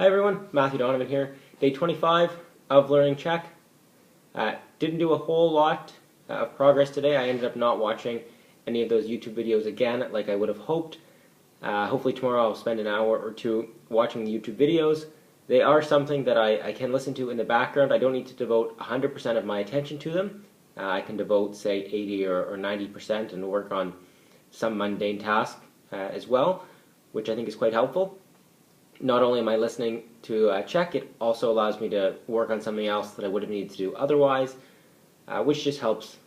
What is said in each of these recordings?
Hi everyone, Matthew Donovan here. Day 25 of learning Czech. Didn't do a whole lot of progress today. I ended up not watching any of those YouTube videos again like I would have hoped. Hopefully tomorrow I'll spend an hour or two watching the YouTube videos. They are something that I can listen to in the background. I don't need to devote 100% of my attention to them. I can devote, say, 80 or 90% and work on some mundane task as well, which I think is quite helpful. Not only am I listening to Czech, it also allows me to work on something else that I would have needed to do otherwise, which just helps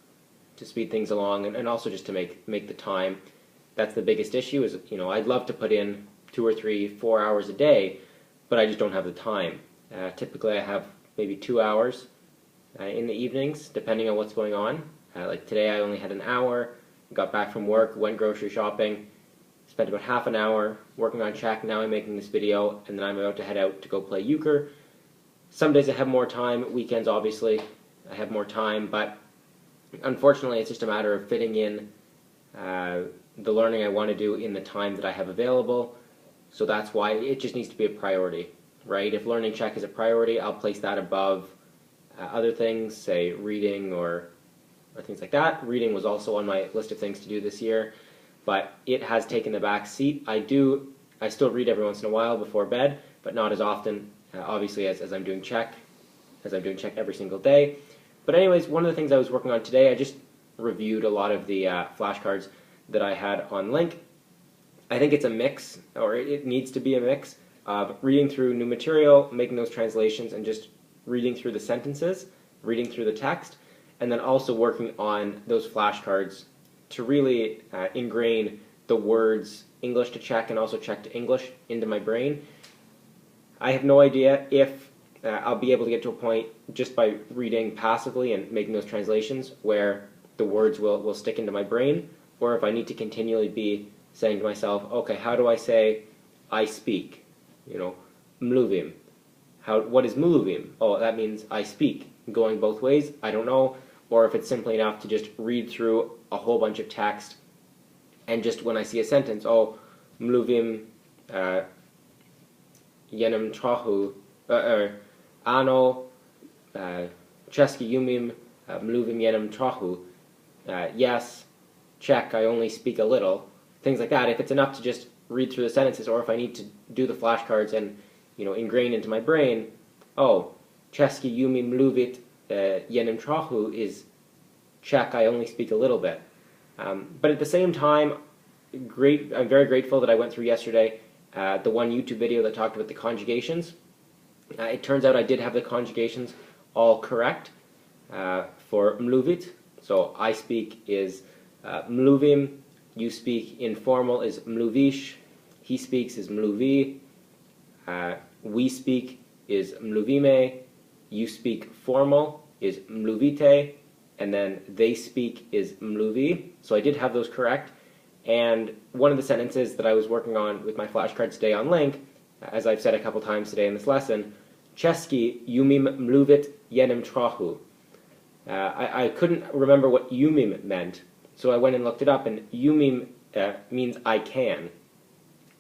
to speed things along and also just to make the time. That's the biggest issue is, I'd love to put in 2 or 3, 4 hours a day, but I just don't have the time. Typically I have maybe 2 hours in the evenings, depending on what's going on. Like today I only had an hour, got back from work, went grocery shopping, spent about half an hour working on Czech. Now I'm making this video, and then I'm about to head out to go play euchre. Some days I have more time, weekends obviously I have more time, but unfortunately it's just a matter of fitting in the learning I want to do in the time that I have available. So that's why it just needs to be a priority, right? If learning Czech is a priority, I'll place that above other things, say reading or things like that. Reading was also on my list of things to do this year, but it has taken the back seat. I still read every once in a while before bed, but not as often, obviously, as I'm doing Czech, every single day. But anyways, one of the things I was working on today, I just reviewed a lot of the flashcards that I had on Link. I think it's a mix, or it needs to be a mix, of reading through new material, making those translations, and just reading through the sentences, reading through the text, and then also working on those flashcards to really ingrain the words English to Czech and also Czech to English into my brain. I have no idea if I'll be able to get to a point just by reading passively and making those translations where the words will stick into my brain, or if I need to continually be saying to myself, okay, how do I say I speak? Mluvím. What is mluvím? Oh, that means I speak. Going both ways, I don't know. Or if it's simply enough to just read through a whole bunch of text and just when I see a sentence, oh, mluvím jenom trochu, ano, česky umím, mluvím jenom trochu, yes, Czech, I only speak a little, things like that. If it's enough to just read through the sentences, or if I need to do the flashcards and ingrain into my brain, oh, česky umím mluvit jenom trochu is Czech, I only speak a little bit. But at the same time, I'm very grateful that I went through yesterday the one YouTube video that talked about the conjugations. It turns out I did have the conjugations all correct for mluvit. So I speak is mluvím, you speak informal is mluvíš, he speaks is mluví, we speak is mluvíme, you speak formal is mluvíte, and then they speak is mluví. So I did have those correct. And one of the sentences that I was working on with my flashcards today on Link, as I've said a couple times today in this lesson, česky umím mluvit jenom trochu. I couldn't remember what umím meant, so I went and looked it up, and umím means I can.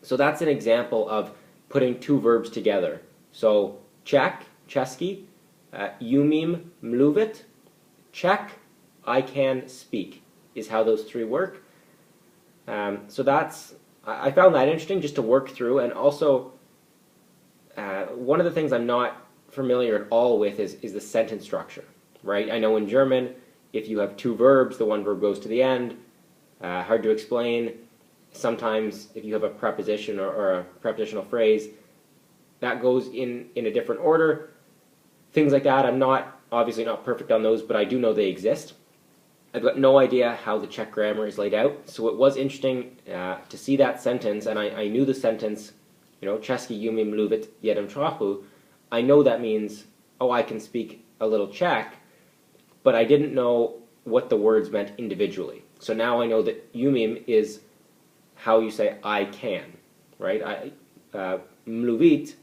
So that's an example of putting two verbs together. So Czech, česky, umím mluvit, Czech, I can speak, is how those three work. So I found that interesting just to work through, and also one of the things I'm not familiar at all with is the sentence structure, right? I know in German, if you have two verbs, the one verb goes to the end, hard to explain. Sometimes if you have a preposition or a prepositional phrase, that goes in a different order. Things like that, I'm obviously not perfect on those, but I do know they exist. I've got no idea how the Czech grammar is laid out, so it was interesting to see that sentence, and I knew the sentence, česky umím mluvit jenom trochu. I know that means, oh, I can speak a little Czech, but I didn't know what the words meant individually. So now I know that umím is how you say I can, right? Umít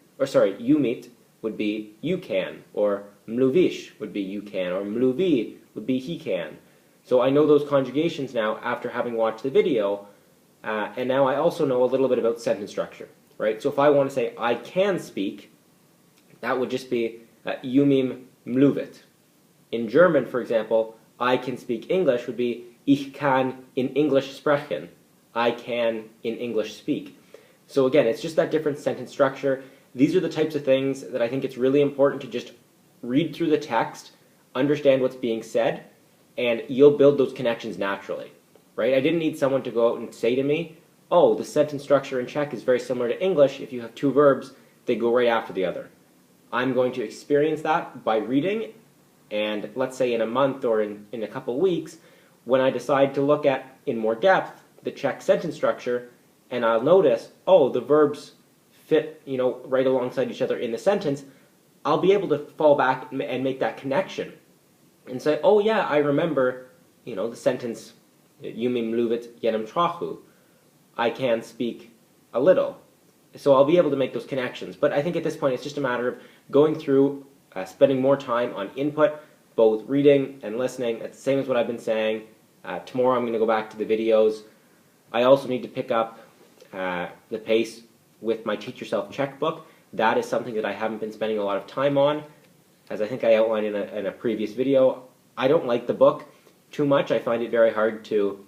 would be you can, or mluvíš would be you can, or mluví would be he can. So I know those conjugations now after having watched the video, and now I also know a little bit about sentence structure, right? So if I want to say I can speak, that would just be umím mluvit. In German, for example, I can speak English would be ich kann in English sprechen. I can in English speak. So again, it's just that different sentence structure. These are the types of things that I think it's really important to just read through the text, understand what's being said, and you'll build those connections naturally, right? I didn't need someone to go out and say to me, oh, the sentence structure in Czech is very similar to English. If you have two verbs, they go right after the other. I'm going to experience that by reading, and let's say in a month or in a couple weeks, when I decide to look at, in more depth, the Czech sentence structure, and I'll notice, oh, the verbs fit, right alongside each other in the sentence, I'll be able to fall back and make that connection and say, oh yeah, I remember, the sentence, umím mluvit jenom trochu. I can speak a little. So I'll be able to make those connections. But I think at this point it's just a matter of going through, spending more time on input, both reading and listening. That's the same as what I've been saying. Tomorrow I'm going to go back to the videos. I also need to pick up the pace with my Teach Yourself Czech book. That is something that I haven't been spending a lot of time on. As I think I outlined in a previous video, I don't like the book too much. I find it very hard to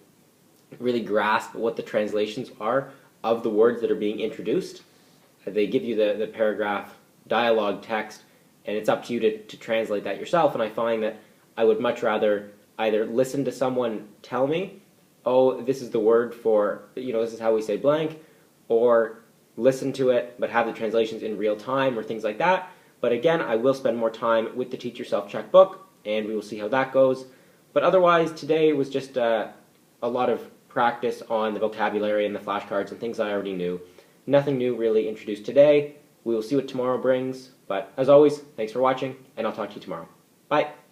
really grasp what the translations are of the words that are being introduced. They give you the paragraph dialogue text, and it's up to you to translate that yourself, and I find that I would much rather either listen to someone tell me, oh, this is the word for, this is how we say blank, or listen to it but have the translations in real time or things like that. But again, I will spend more time with the Teach Yourself Czech book, and we will see how that goes. But otherwise, today was just a lot of practice on the vocabulary and the flashcards and things I already knew. Nothing new really introduced today. We will see what tomorrow brings. But as always, thanks for watching, and I'll talk to you tomorrow. Bye!